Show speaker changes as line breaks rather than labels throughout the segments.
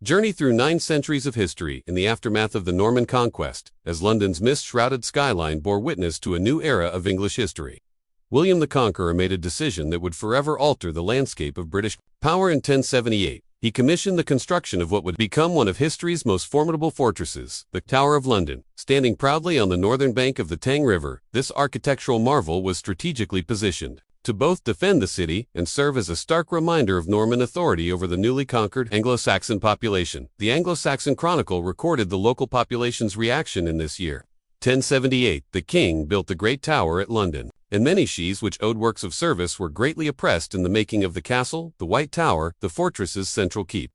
Journey through 9 centuries of history in the aftermath of the Norman conquest, as London's mist-shrouded skyline bore witness to a new era of English history. William the Conqueror made a decision that would forever alter the landscape of British power. In 1078, he commissioned the construction of what would become one of history's most formidable fortresses, the Tower of London. Standing proudly on the northern bank of the Thames River, this architectural marvel was strategically positioned to both defend the city and serve as a stark reminder of Norman authority over the newly conquered Anglo-Saxon population. The Anglo-Saxon Chronicle recorded the local population's reaction in this year. 1078, the king built the Great Tower at London, and many sheaves which owed works of service were greatly oppressed in the making of the castle. The White Tower, the fortress's central keep,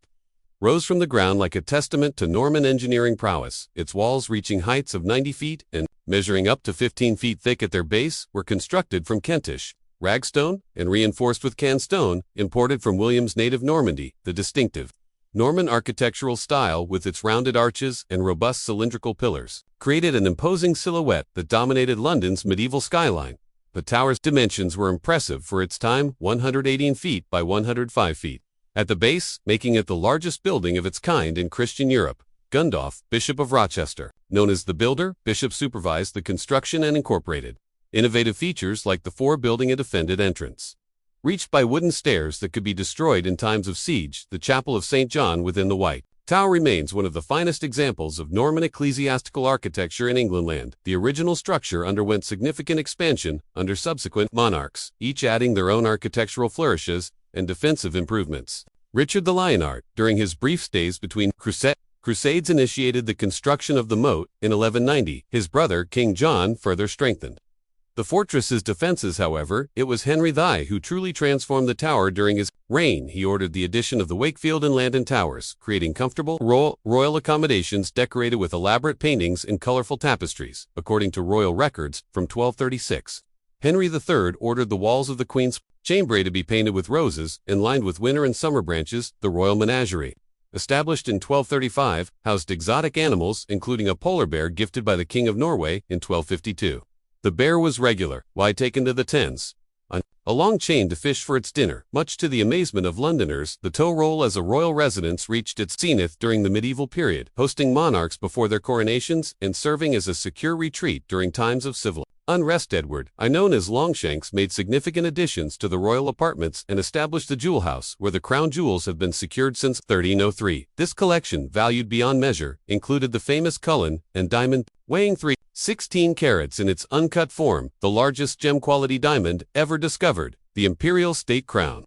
rose from the ground like a testament to Norman engineering prowess. Its walls, reaching heights of 90 feet and measuring up to 15 feet thick at their base, were constructed from Kentish ragstone and reinforced with can stone, imported from William's native Normandy. The distinctive Norman architectural style, with its rounded arches and robust cylindrical pillars, created an imposing silhouette that dominated London's medieval skyline. The tower's dimensions were impressive for its time, 118 feet by 105 feet. At the base, making it the largest building of its kind in Christian Europe, Gundulph, Bishop of Rochester, known as the Builder, Bishop, supervised the construction and incorporated innovative features like the building a defended entrance, reached by wooden stairs that could be destroyed in times of siege. The Chapel of St. John within the White Tower remains one of the finest examples of Norman ecclesiastical architecture in England. The original structure underwent significant expansion under subsequent monarchs, each adding their own architectural flourishes and defensive improvements. Richard the Lionheart, during his brief stays between crusades, initiated the construction of the moat. In 1190, his brother King John further strengthened the fortress's defenses. However, it was Henry VI who truly transformed the tower during his reign. He ordered the addition of the Wakefield and Landon towers, creating comfortable royal accommodations decorated with elaborate paintings and colorful tapestries. According to royal records from 1236, Henry III ordered the walls of the Queen's chamber to be painted with roses and lined with winter and summer branches. The royal menagerie, established in 1235, housed exotic animals, including a polar bear gifted by the King of Norway in 1252. The bear was regular, why taken to the Thames, on a long chain to fish for its dinner. Much to the amazement of Londoners, the tow roll as a royal residence reached its zenith during the medieval period, hosting monarchs before their coronations and serving as a secure retreat during times of civil unrest. Edward I, known as Longshanks, made significant additions to the royal apartments and established the jewel house, where the crown jewels have been secured since 1303. This collection, valued beyond measure, included the famous Cullen and diamond, weighing 3.16 carats in its uncut form, the largest gem-quality diamond ever discovered. The imperial state crown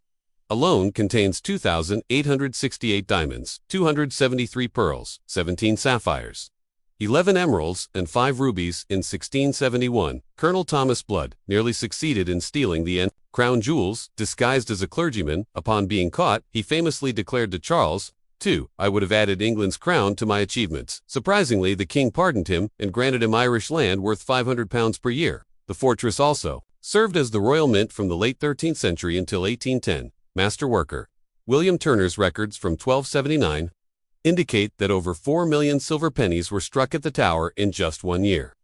alone contains 2,868 diamonds, 273 pearls, 17 sapphires, 11 emeralds, and 5 rubies. In 1671, Colonel Thomas Blood nearly succeeded in stealing the crown jewels. Disguised as a clergyman, upon being caught, he famously declared to Charles II, "I would have added England's crown to my achievements." Surprisingly, the king pardoned him and granted him Irish land worth £500 per year. The fortress also served as the royal mint from the late 13th century until 1810. Masterworker William Turner's records from 1279 indicate that over 4 million silver pennies were struck at the tower in just 1 year,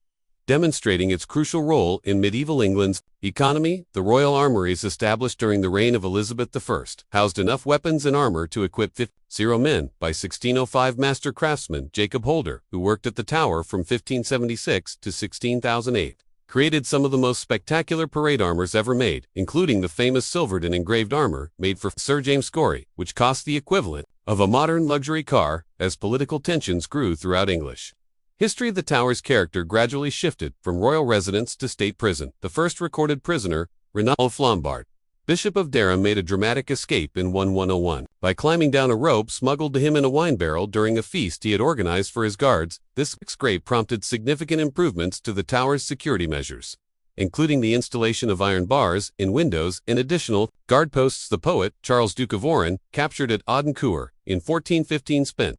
demonstrating its crucial role in medieval England's economy. The royal armories, established during the reign of Elizabeth I, housed enough weapons and armor to equip 50 men. By 1605, master craftsman Jacob Holder, who worked at the tower from 1576 to 1608, created some of the most spectacular parade armors ever made, including the famous silvered and engraved armor made for Sir James Corey, which cost the equivalent of a modern luxury car. As political tensions grew throughout English history, the tower's character gradually shifted from royal residence to state prison. The first recorded prisoner, Ranulph Flambard, Bishop of Durham, made a dramatic escape in 1101 by climbing down a rope smuggled to him in a wine barrel during a feast he had organized for his guards. This escape prompted significant improvements to the tower's security measures, including the installation of iron bars in windows and additional guard posts. The poet, Charles, Duke of Orleans, captured at Audincourt in 1415, spent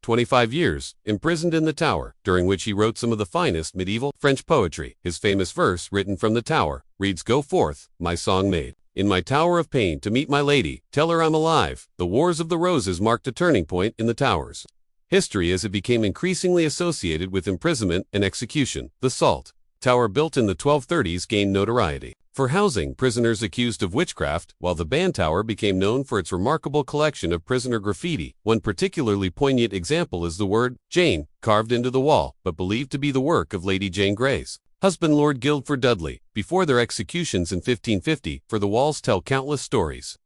25 years imprisoned in the tower, during which he wrote some of the finest medieval French poetry. His famous verse, written from the tower, reads, "Go forth, my song made, in my tower of pain to meet my lady, tell her I'm alive." The Wars of the Roses marked a turning point in the tower's history as it became increasingly associated with imprisonment and execution. The Salt Tower, built in the 1230s, gained notoriety for housing prisoners accused of witchcraft, while the Band Tower became known for its remarkable collection of prisoner graffiti. One particularly poignant example is the word Jane, carved into the wall, but believed to be the work of Lady Jane Grey's husband Lord Guildford Dudley, before their executions in 1550, for the walls tell countless stories.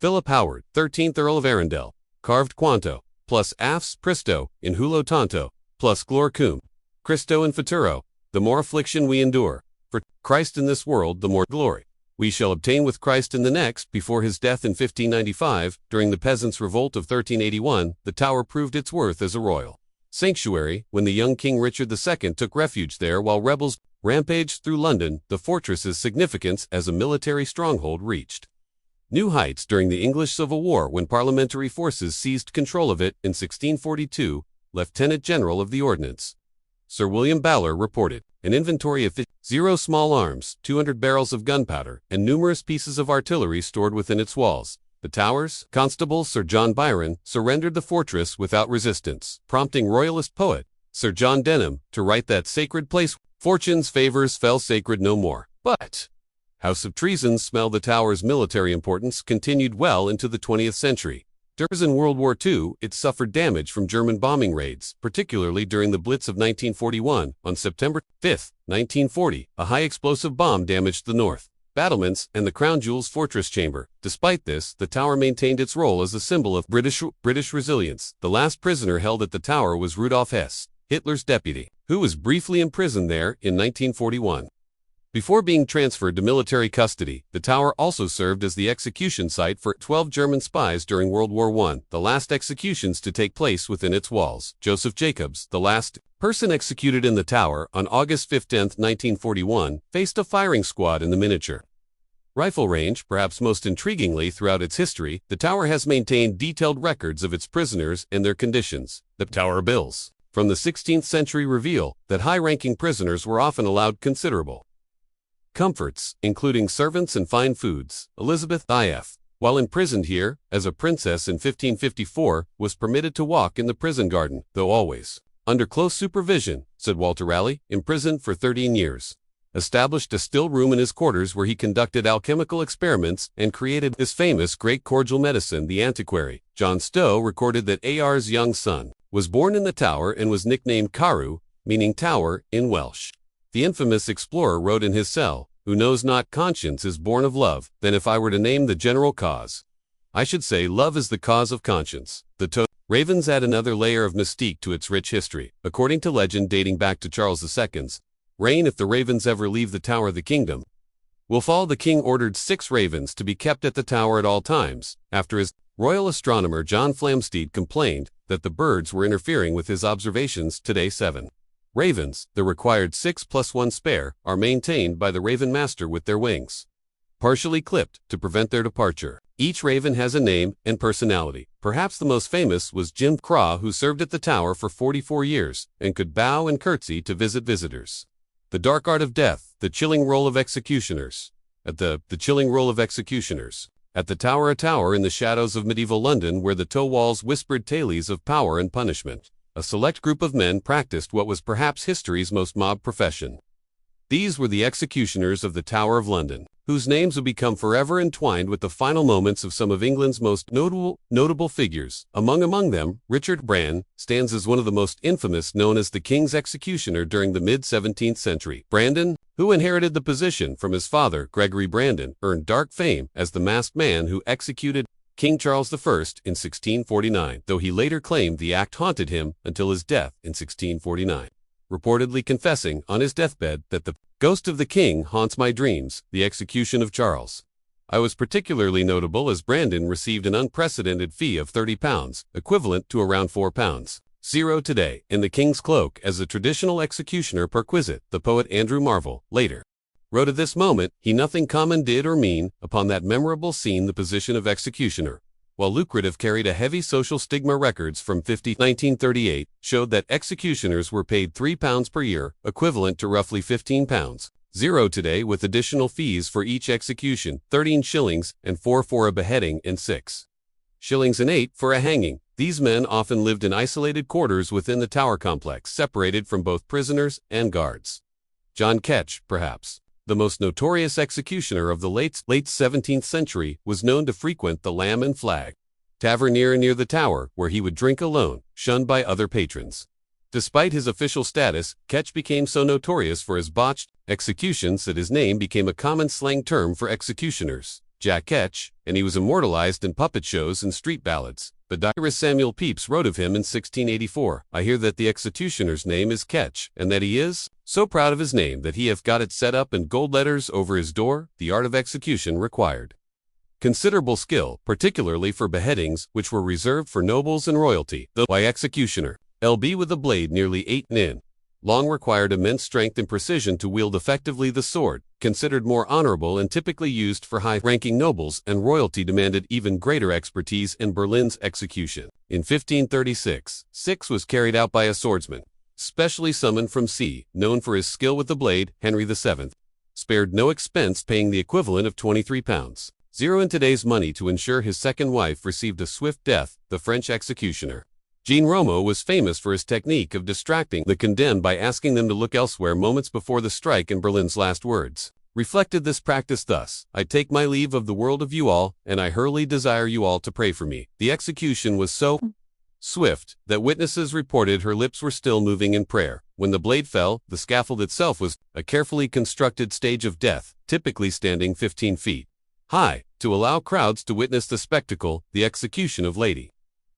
Philip Howard, 13th Earl of Arundel, carved Quanto, plus Afs Pristo, in Hulo Tanto, plus Glor Cum, Christo in Futuro, the more affliction we endure, for Christ in this world the more glory we shall obtain with Christ in the next. Before his death in 1595, during the Peasants' Revolt of 1381, the tower proved its worth as a royal sanctuary. When the young King Richard II took refuge there while rebels rampaged through London, the fortress's significance as a military stronghold reached new heights during the English Civil War when parliamentary forces seized control of it. In 1642, Lieutenant General of the Ordnance, Sir William Ballard, reported an inventory of 0 small arms, 200 barrels of gunpowder, and numerous pieces of artillery stored within its walls. The Tower's Constable Sir John Byron surrendered the fortress without resistance, prompting Royalist poet Sir John Denham to write that sacred place, fortune's favors fell sacred no more. But House of Treason smelled the Tower's military importance continued well into the 20th century. During World War II, it suffered damage from German bombing raids, particularly during the Blitz of 1941. On September 5, 1940, a high-explosive bomb damaged the north battlements and the Crown Jewels Fortress Chamber. Despite this, the Tower maintained its role as a symbol of British resilience. The last prisoner held at the Tower was Rudolf Hess, Hitler's deputy, who was briefly imprisoned there in 1941. Before being transferred to military custody, the Tower also served as the execution site for 12 German spies during World War I, the last executions to take place within its walls. Joseph Jacobs, the last person executed in the Tower on August 15, 1941, faced a firing squad in the miniature rifle range. Perhaps most intriguingly throughout its history, the Tower has maintained detailed records of its prisoners and their conditions. The Tower bills from the 16th century reveal that high-ranking prisoners were often allowed considerable comforts, including servants and fine foods. Elizabeth I.F., while imprisoned here, as a princess in 1554, was permitted to walk in the prison garden, though always under close supervision, said Walter Raleigh, imprisoned for 13 years. Established a still room in his quarters where he conducted alchemical experiments and created his famous great cordial medicine, the Antiquary. John Stowe recorded that A.R.'s young son was born in the Tower and was nicknamed Carew, meaning tower, in Welsh. The infamous explorer wrote in his cell, "Who knows not conscience is born of love, then if I were to name the general cause, I should say love is the cause of conscience." The Ravens add another layer of mystique to its rich history. According to legend dating back to Charles II's reign, if the ravens ever leave the Tower, the kingdom will fall. The king ordered 6 ravens to be kept at the Tower at all times, after his royal astronomer John Flamsteed complained that the birds were interfering with his observations. Today 7 ravens, the required 6 plus 1 spare, are maintained by the Raven Master with their wings partially clipped to prevent their departure. Each raven has a name and personality. Perhaps the most famous was Jim Craw, who served at the Tower for 44 years and could bow and curtsy to visit visitors. The dark art of death, the chilling role of executioners. At the chilling role of executioners. At the Tower, a tower in the shadows of medieval London where the tow walls whispered tales of power and punishment. A select group of men practiced what was perhaps history's most mob profession. These were the executioners of the Tower of London, whose names would become forever entwined with the final moments of some of England's most notable figures. Among them, Richard Brandon stands as one of the most infamous, known as the King's Executioner during the mid-17th century. Brandon, who inherited the position from his father, Gregory Brandon, earned dark fame as the masked man who executed King Charles I in 1649, though he later claimed the act haunted him until his death in 1649. Reportedly confessing on his deathbed that the ghost of the king haunts my dreams. The execution of Charles I was particularly notable as Brandon received an unprecedented fee of £30, equivalent to around £4.00 today, in the king's cloak as a traditional executioner perquisite. The poet Andrew Marvell later wrote of this moment, "He nothing common did or mean, upon that memorable scene the position of executioner, while lucrative carried a heavy social stigma." Records from 1938 showed that executioners were paid £3 per year, equivalent to roughly £15.00 today, with additional fees for each execution, 13 shillings and 4 for a beheading and 6 shillings and 8 for a hanging. These men often lived in isolated quarters within the Tower complex, separated from both prisoners and guards. John Ketch, perhaps the most notorious executioner of the late 17th century, was known to frequent the Lamb and Flag tavern near the tower, where he would drink alone, shunned by other patrons. Despite his official status, Ketch became so notorious for his botched executions that his name became a common slang term for executioners, Jack Ketch, and he was immortalized in puppet shows and street ballads. The diarist Samuel Pepys wrote of him in 1684, "I hear that the executioner's name is Ketch, and that he is so proud of his name that he hath got it set up in gold letters over his door. The art of execution required considerable skill, particularly for beheadings, which were reserved for nobles and royalty. The executioner, lb with a blade nearly 8 in long, required immense strength and precision to wield effectively the sword, considered more honorable and typically used for high-ranking nobles, and royalty demanded even greater expertise in Berlin's execution. In 1536, Six was carried out by a swordsman, specially summoned from sea, known for his skill with the blade. Henry VII spared no expense, paying the equivalent of £23 in today's money to ensure his second wife received a swift death. The French executioner Jean Romo was famous for his technique of distracting the condemned by asking them to look elsewhere moments before the strike, and Berlin's last words reflected this practice thus: "I take my leave of the world of you all, and I heartily desire you all to pray for me." The execution was so swift that witnesses reported her lips were still moving in prayer. When the blade fell, the scaffold itself was a carefully constructed stage of death, typically standing 15 feet high, to allow crowds to witness the spectacle. The execution of Lady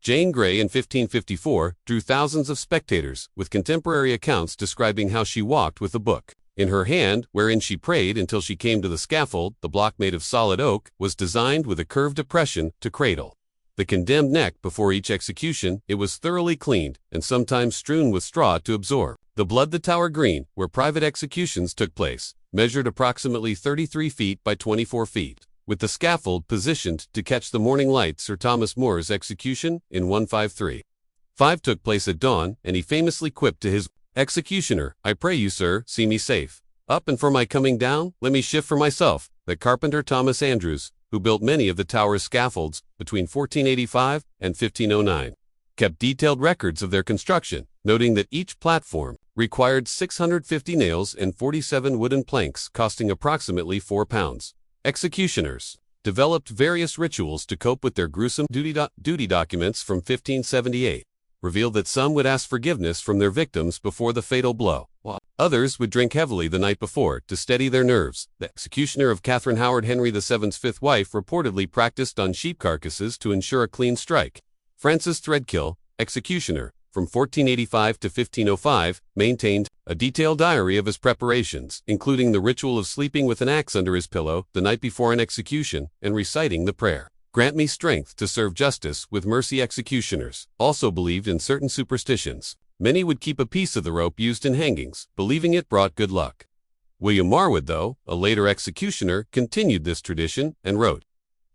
Jane Grey in 1554 drew thousands of spectators, with contemporary accounts describing how she walked with a book in her hand, wherein she prayed until she came to the scaffold. The block, made of solid oak, was designed with a curved depression to cradle the condemned neck. Before each execution, it was thoroughly cleaned, and sometimes strewn with straw to absorb the blood. The Tower Green, where private executions took place, measured approximately 33 feet by 24 feet. With the scaffold positioned to catch the morning light. Sir Thomas More's execution in 1535 took place at dawn, and he famously quipped to his executioner, "I pray you, sir, see me safe up, and for my coming down, let me shift for myself." The carpenter Thomas Andrews, who built many of the tower's scaffolds between 1485 and 1509, kept detailed records of their construction, noting that each platform required 650 nails and 47 wooden planks, costing approximately £4. Executioners developed various rituals to cope with their gruesome duty documents from 1578 revealed that some would ask forgiveness from their victims before the fatal blow, while others would drink heavily the night before to steady their nerves. The executioner of Catherine Howard, Henry VII's fifth wife, reportedly practiced on sheep carcasses to ensure a clean strike. Francis Threadkill, executioner, from 1485 to 1505, maintained a detailed diary of his preparations, including the ritual of sleeping with an axe under his pillow the night before an execution, and reciting the prayer, "Grant me strength to serve justice with mercy." Executioners also believed in certain superstitions. Many would keep a piece of the rope used in hangings, believing it brought good luck. William Marwood, though, a later executioner, continued this tradition and wrote,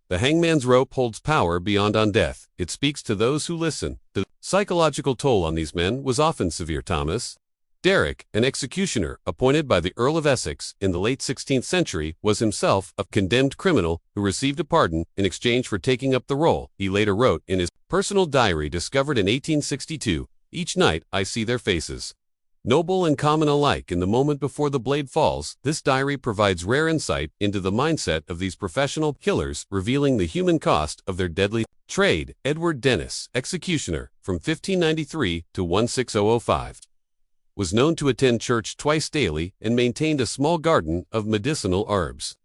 "The hangman's rope holds power beyond on death. It speaks to those who listen." The psychological toll on these men was often severe. Thomas Derrick, an executioner appointed by the Earl of Essex in the late 16th century, was himself a condemned criminal who received a pardon in exchange for taking up the role. He later wrote in his personal diary, discovered in 1862, "Each night I see their faces, noble and common alike, in the moment before the blade falls." This diary provides rare insight into the mindset of these professional killers, revealing the human cost of their deadly trade. Edward Dennis, executioner, from 1593 to 16005, was known to attend church twice daily and maintained a small garden of medicinal herbs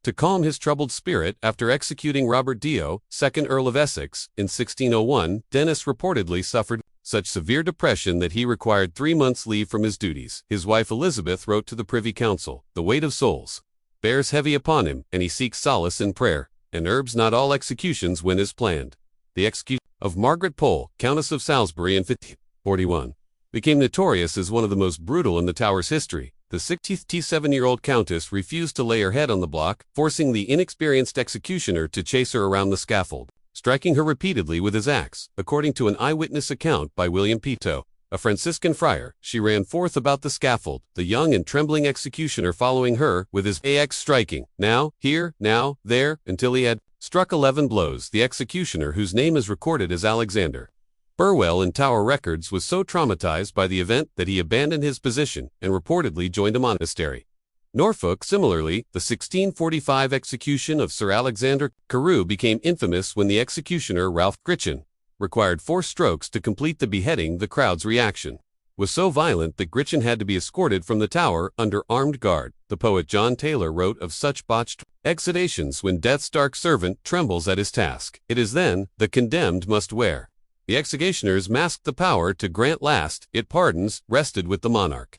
to calm his troubled spirit. After executing Robert Dio, 2nd Earl of Essex, in 1601, Dennis reportedly suffered such severe depression that he required 3 months' leave from his duties. His wife Elizabeth wrote to the Privy Council, "The weight of souls bears heavy upon him, and he seeks solace in prayer and herbs. Not all executions went as planned." The execution of Margaret Pole, Countess of Salisbury, in 1541, became notorious as one of the most brutal in the Tower's history. The 67-year-old countess refused to lay her head on the block, forcing the inexperienced executioner to chase her around the scaffold, striking her repeatedly with his axe. According to an eyewitness account by William Pito, a Franciscan friar, she ran forth about the scaffold, the young and trembling executioner following her with his axe, striking now here, now there, until he had struck 11 blows. The executioner, whose name is recorded as Alexander Burwell in Tower records, was so traumatized by the event that he abandoned his position and reportedly joined a monastery. Norfolk, similarly, the 1645 execution of Sir Alexander Carew became infamous when the executioner Ralph Gritchin required 4 strokes to complete the beheading. The crowd's reaction was so violent that Gritchin had to be escorted from the tower under armed guard. The poet John Taylor wrote of such botched executions: when death's dark servant trembles at his task, it is then the condemned must wear. The executioners masked the power to grant last, it pardons, rested with the monarch.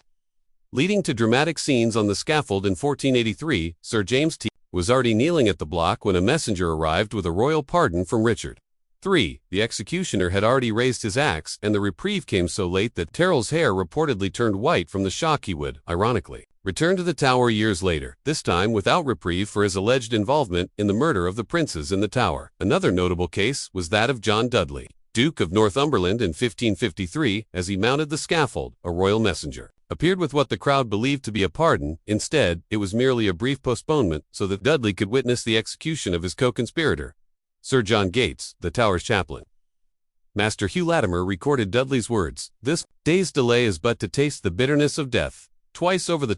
Leading to dramatic scenes on the scaffold in 1483, Sir James was already kneeling at the block when a messenger arrived with a royal pardon from Richard III. The executioner had already raised his axe, and the reprieve came so late that Terrell's hair reportedly turned white from the shock. He would, ironically, return to the Tower years later, this time without reprieve for his alleged involvement in the murder of the princes in the Tower. Another notable case was that of John Dudley, Duke of Northumberland, in 1553. As he mounted the scaffold, a royal messenger appeared with what the crowd believed to be a pardon. Instead, it was merely a brief postponement so that Dudley could witness the execution of his co-conspirator, Sir John Gates, the Tower's chaplain. Master Hugh Latimer recorded Dudley's words: "This day's delay is but to taste the bitterness of death." Twice over, the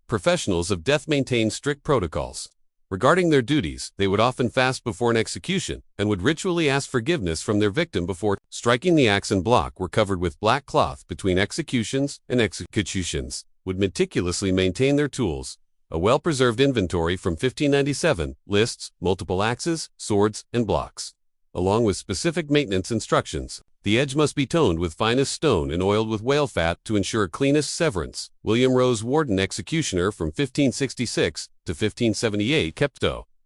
professionals of death maintained strict protocols regarding their duties. They would often fast before an execution and would ritually ask forgiveness from their victim before striking the axe, and block were covered with black cloth between executions and executions, would meticulously maintain their tools. A well-preserved inventory from 1597 lists multiple axes, swords, and blocks, along with specific maintenance instructions. The edge must be toned with finest stone and oiled with whale fat to ensure cleanest severance. William Rose Warden, executioner from 1566 to 1578, kept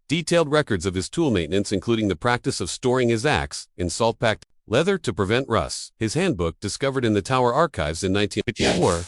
detailed records of his tool maintenance, including the practice of storing his axe in salt-packed leather to prevent rust. His handbook, discovered in the Tower archives in 1954,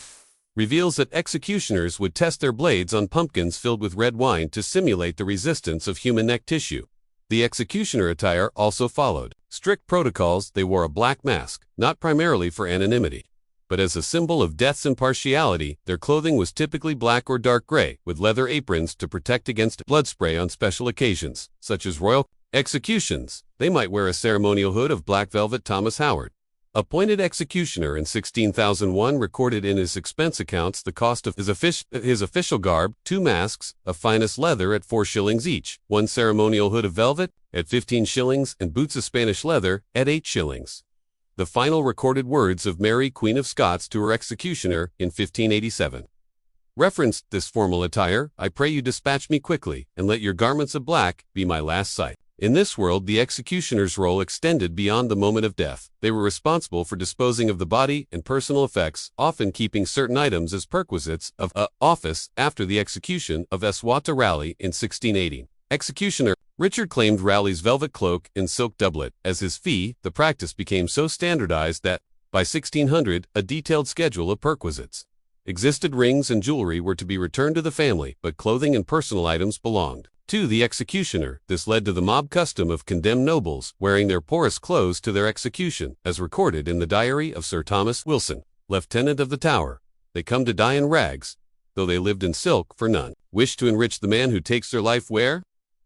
reveals that executioners would test their blades on pumpkins filled with red wine to simulate the resistance of human neck tissue. The executioner attire also followed strict protocols. They wore a black mask, not primarily for anonymity, but as a symbol of death's impartiality. Their clothing was typically black or dark gray, with leather aprons to protect against blood spray on special occasions, such as royal executions. They might wear a ceremonial hood of black velvet. Thomas Howard, appointed executioner in 16,001, recorded in his expense accounts the cost of his official garb: 2 masks of finest leather at 4 shillings each, 1 ceremonial hood of velvet at 15 shillings, and boots of Spanish leather at 8 shillings. The final recorded words of Mary, Queen of Scots, to her executioner in 1587 referenced this formal attire: "I pray you dispatch me quickly, and let your garments of black be my last sight." In this world, the executioner's role extended beyond the moment of death. They were responsible for disposing of the body and personal effects, often keeping certain items as perquisites of office. After the execution of Eswata Raleigh in 1680, executioner Richard claimed Raleigh's velvet cloak and silk doublet as his fee. The practice became so standardized that, by 1600, a detailed schedule of perquisites existed. Rings and jewelry were to be returned to the family, but clothing and personal items belonged to the executioner. This led to the mob custom of condemned nobles wearing their poorest clothes to their execution, as recorded in the diary of Sir Thomas Wilson, Lieutenant of the Tower. "They come to die in rags, though they lived in silk, for none wish to enrich the man who takes their life where."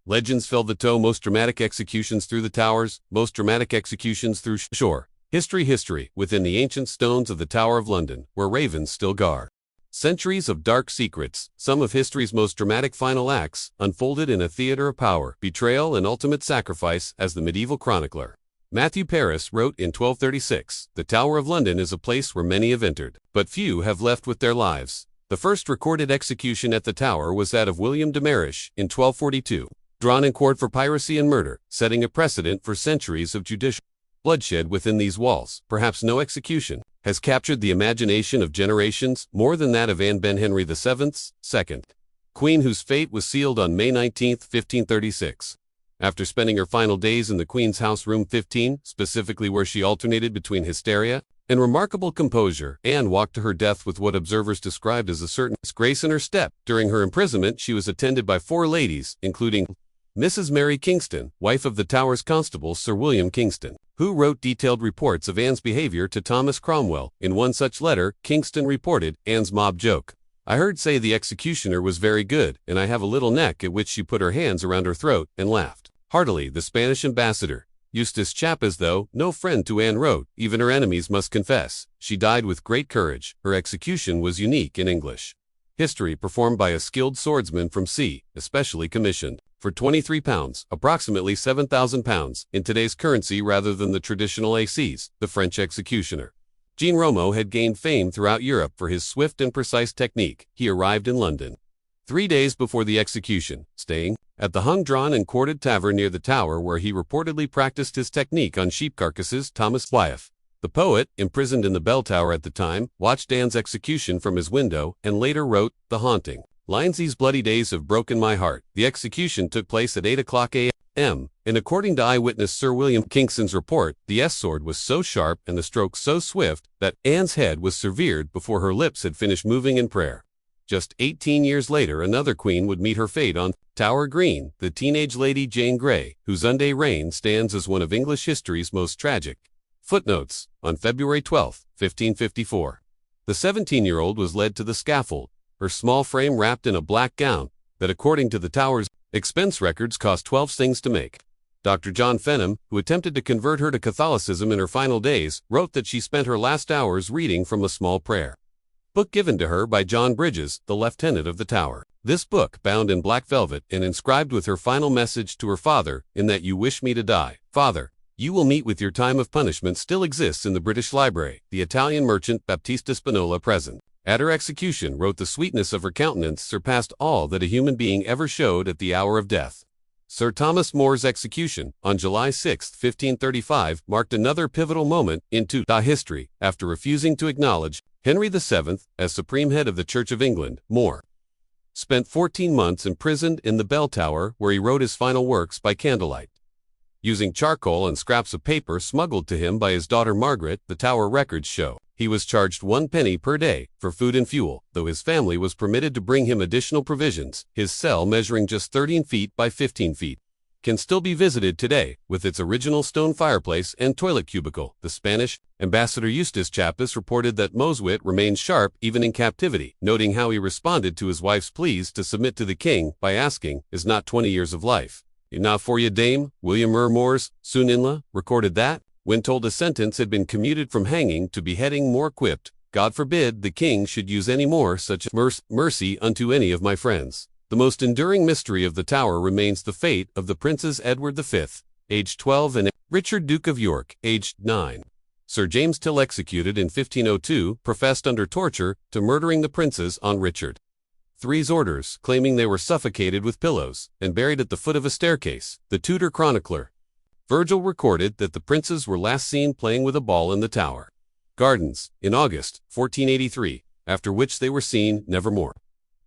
Legends fill the toe: most dramatic executions through the towers, most dramatic executions through shore. History within the ancient stones of the Tower of London, where ravens still guard centuries of dark secrets. Some of history's most dramatic final acts unfolded in a theater of power, betrayal, and ultimate sacrifice. As the medieval chronicler Matthew Paris wrote in 1236, "The Tower of London is a place where many have entered, but few have left with their lives." The first recorded execution at the Tower was that of William de Marish in 1242, drawn in court for piracy and murder, setting a precedent for centuries of judicial bloodshed within these walls. Perhaps no execution has captured the imagination of generations more than that of Anne Boleyn, Henry VII's second queen, whose fate was sealed on May 19, 1536. After spending her final days in the Queen's House, Room 15, specifically where she alternated between hysteria and remarkable composure, Anne walked to her death with what observers described as a certain grace in her step. During her imprisonment, she was attended by 4 ladies, including Mrs. Mary Kingston, wife of the Tower's constable Sir William Kingston, who wrote detailed reports of Anne's behavior to Thomas Cromwell. In one such letter, Kingston reported Anne's mob joke: "I heard say the executioner was very good, and I have a little neck," at which she put her hands around her throat and laughed heartily. The Spanish ambassador, Eustace Chapas, though no friend to Anne, wrote, "Even her enemies must confess she died with great courage. Her execution was unique in English History performed by a skilled swordsman from C, especially commissioned. For £23, approximately £7,000 in today's currency rather than the traditional ACs, the French executioner. Jean Romo had gained fame throughout Europe for his swift and precise technique. He arrived in London 3 days before the execution, staying at the hung-drawn and quartered tavern near the Tower where he reportedly practiced his technique on sheep carcasses. Thomas Wyeth, the poet, imprisoned in the bell tower at the time, watched Anne's execution from his window and later wrote, "The haunting lines these bloody days have broken my heart." The execution took place at 8 o'clock a.m., and according to eyewitness Sir William Kingston's report, the S-sword was so sharp and the stroke so swift that Anne's head was severed before her lips had finished moving in prayer. Just 18 years later, another queen would meet her fate on Tower Green, the teenage Lady Jane Grey, whose Sunday reign stands as one of English history's most tragic. Footnotes: on February 12, 1554, the 17-year-old was led to the scaffold, her small frame wrapped in a black gown that, according to the Tower's expense records, cost 12 shillings to make. Dr. John Fenham, who attempted to convert her to Catholicism in her final days, wrote that she spent her last hours reading from a small prayer book given to her by John Bridges, the lieutenant of the Tower. This book, bound in black velvet and inscribed with her final message to her father, "In that you wish me to die, Father, you will meet with your time of punishment," still exists in the British Library. The Italian merchant Baptista Spinola, present at her execution, wrote, "The sweetness of her countenance surpassed all that a human being ever showed at the hour of death." Sir Thomas More's execution, on July 6, 1535, marked another pivotal moment in Tudor history. After refusing to acknowledge Henry VII as supreme head of the Church of England, More spent 14 months imprisoned in the bell tower, where he wrote his final works by candlelight, using charcoal and scraps of paper smuggled to him by his daughter Margaret. The Tower records show he was charged 1 penny per day for food and fuel, though his family was permitted to bring him additional provisions. His cell, measuring just 13 feet by 15 feet, can still be visited today, with its original stone fireplace and toilet cubicle. The Spanish ambassador Eustace Chapis reported that More's wit remained sharp even in captivity, noting how he responded to his wife's pleas to submit to the king by asking, "Is not 20 years of life enough for you, dame?" William More's son-in-law recorded that, when told a sentence had been commuted from hanging to beheading, More quipped, "God forbid the king should use any more such mercy unto any of my friends." The most enduring mystery of the Tower remains the fate of the Princes Edward V, aged 12, and Richard, Duke of York, aged 9. Sir James Till, executed in 1502, professed under torture to murdering the princes on Richard III's orders, claiming they were suffocated with pillows and buried at the foot of a staircase. The Tudor chronicler Virgil recorded that the princes were last seen playing with a ball in the Tower gardens in August 1483, after which they were seen nevermore.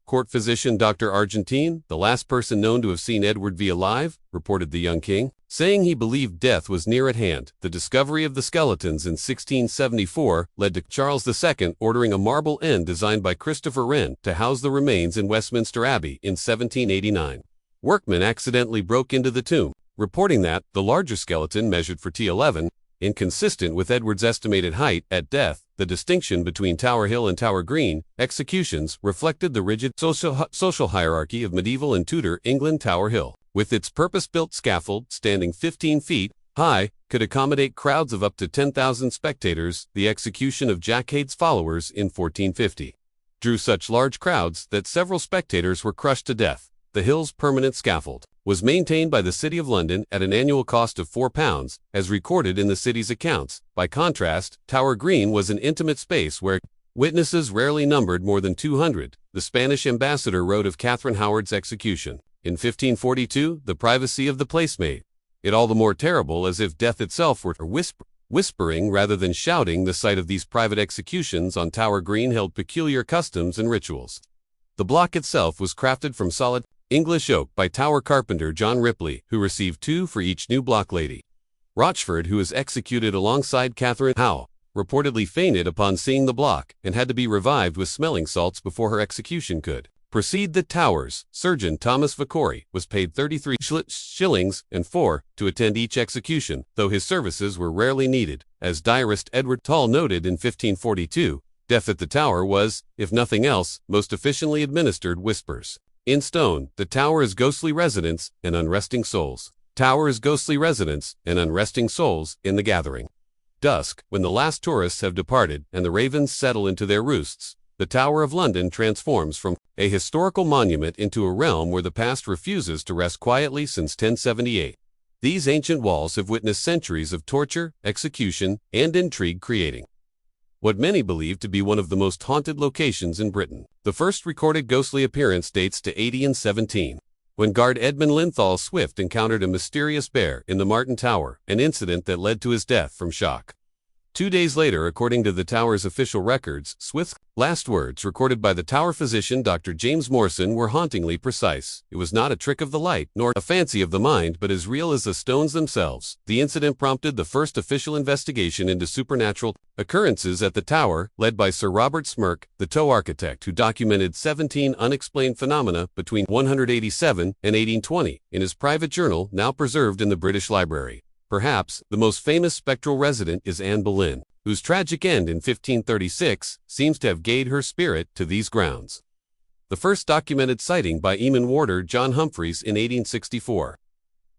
Court physician Dr. Argentine, the last person known to have seen Edward V alive, reported the young king, saying he believed death was near at hand. The discovery of the skeletons in 1674 led to Charles II ordering a marble end designed by Christopher Wren to house the remains in Westminster Abbey in 1789. Workmen accidentally broke into the tomb, reporting that the larger skeleton measured for T11, inconsistent with Edward's estimated height at death. The distinction between Tower Hill and Tower Green executions reflected the rigid social hierarchy of medieval and Tudor England. Tower Hill, with its purpose-built scaffold standing 15 feet high, could accommodate crowds of up to 10,000 spectators. The execution of Jack Hade's followers in 1450 drew such large crowds that several spectators were crushed to death. The Hill's permanent scaffold was maintained by the City of London at an annual cost of £4, as recorded in the city's accounts. By contrast, Tower Green was an intimate space where witnesses rarely numbered more than 200. The Spanish ambassador wrote of Catherine Howard's execution in 1542, "The privacy of the place made it all the more terrible, as if death itself were whispering rather than shouting." The site of these private executions on Tower Green held peculiar customs and rituals. The block itself was crafted from solid English oak by Tower carpenter John Ripley, who received 2 for each new block. Lady Rochford, who was executed alongside Catherine Howe, reportedly fainted upon seeing the block and had to be revived with smelling salts before her execution could proceed. The Tower's surgeon Thomas Vicori was paid 33 shillings and 4 to attend each execution, though his services were rarely needed. As diarist Edward Tall noted in 1542, death at the Tower was, if nothing else, most efficiently administered whispers. In stone, the Tower is ghostly residence and unresting souls. Tower is ghostly residence and unresting souls in the gathering dusk, when the last tourists have departed and the ravens settle into their roosts. the Tower of London transforms from a historical monument into a realm where the past refuses to rest quietly since 1078. These ancient walls have witnessed centuries of torture, execution, and intrigue, creating what many believe to be one of the most haunted locations in Britain. The first recorded ghostly appearance dates to 1817, when guard Edmund Linthal Swift encountered a mysterious bear in the Martin Tower, an incident that led to his death from shock. 2 days later, according to the Tower's official records, Swift's last words, recorded by the Tower physician Dr. James Morrison, were hauntingly precise. "It was not a trick of the light, nor a fancy of the mind, but as real as the stones themselves." The incident prompted the first official investigation into supernatural occurrences at the Tower, led by Sir Robert Smirke, the Toe architect, who documented 17 unexplained phenomena between 187 and 1820 in his private journal, now preserved in the British Library. Perhaps the most famous spectral resident is Anne Boleyn, whose tragic end in 1536 seems to have gave her spirit to these grounds. The first documented sighting by Eamon warder John Humphreys in 1864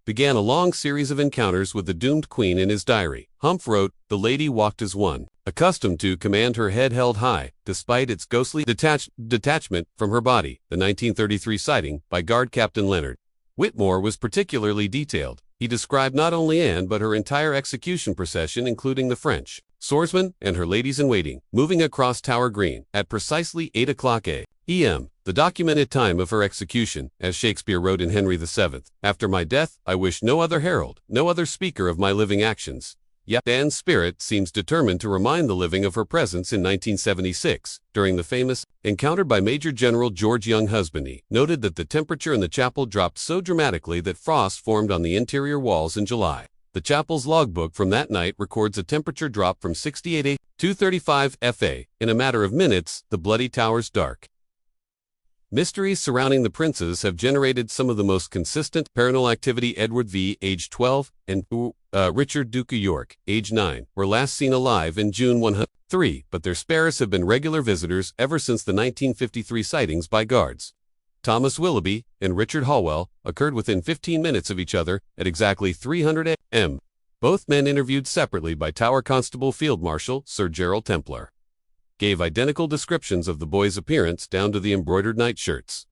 began a long series of encounters with the doomed queen. In his diary, Humph wrote, "The lady walked as one, accustomed to command, her head held high, despite its ghostly detachment from her body." The 1933 sighting by Guard Captain Leonard Whitmore was particularly detailed. He described not only Anne but her entire execution procession, including the French swordsman and her ladies-in-waiting, moving across Tower Green at precisely 8 o'clock a.m., the documented time of her execution. As Shakespeare wrote in Henry VII, "After my death, I wish no other herald, no other speaker of my living actions." Yet Anne's spirit seems determined to remind the living of her presence. In 1976, during the famous encounter by Major General George Younghusband, noted that the temperature in the chapel dropped so dramatically that frost formed on the interior walls in July. The chapel's logbook from that night records a temperature drop from 68 to 35 Fa. In a matter of minutes, the bloody tower's dark mysteries surrounding the princes have generated some of the most consistent paranormal activity. Edward V, age 12, and Richard, Duke of York, age 9, were last seen alive in June 103, but their spirits have been regular visitors ever since the 1953 sightings by guards Thomas Willoughby and Richard Hallwell occurred within 15 minutes of each other at exactly 300 a.m. Both men, interviewed separately by Tower Constable Field Marshal Sir Gerald Templar, gave identical descriptions of the boys' appearance down to the embroidered nightshirts.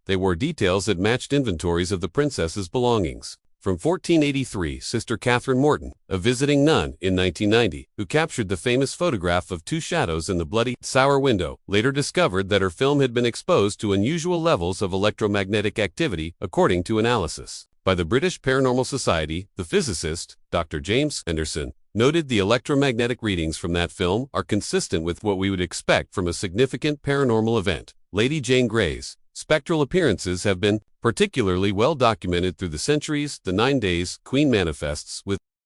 They wore details that matched inventories of the princess's belongings. From 1483, Sister Catherine Morton, a visiting nun in 1990, who captured the famous photograph of two shadows in the bloody sour window, later discovered that her film had been exposed to unusual levels of electromagnetic activity, according to analysis by the British Paranormal Society. The physicist, Dr. James Anderson, noted the electromagnetic readings from that film are consistent with what we would expect from a significant paranormal event. Lady Jane Grey's spectral appearances have been particularly well documented through the centuries. The 9 days Queen manifests with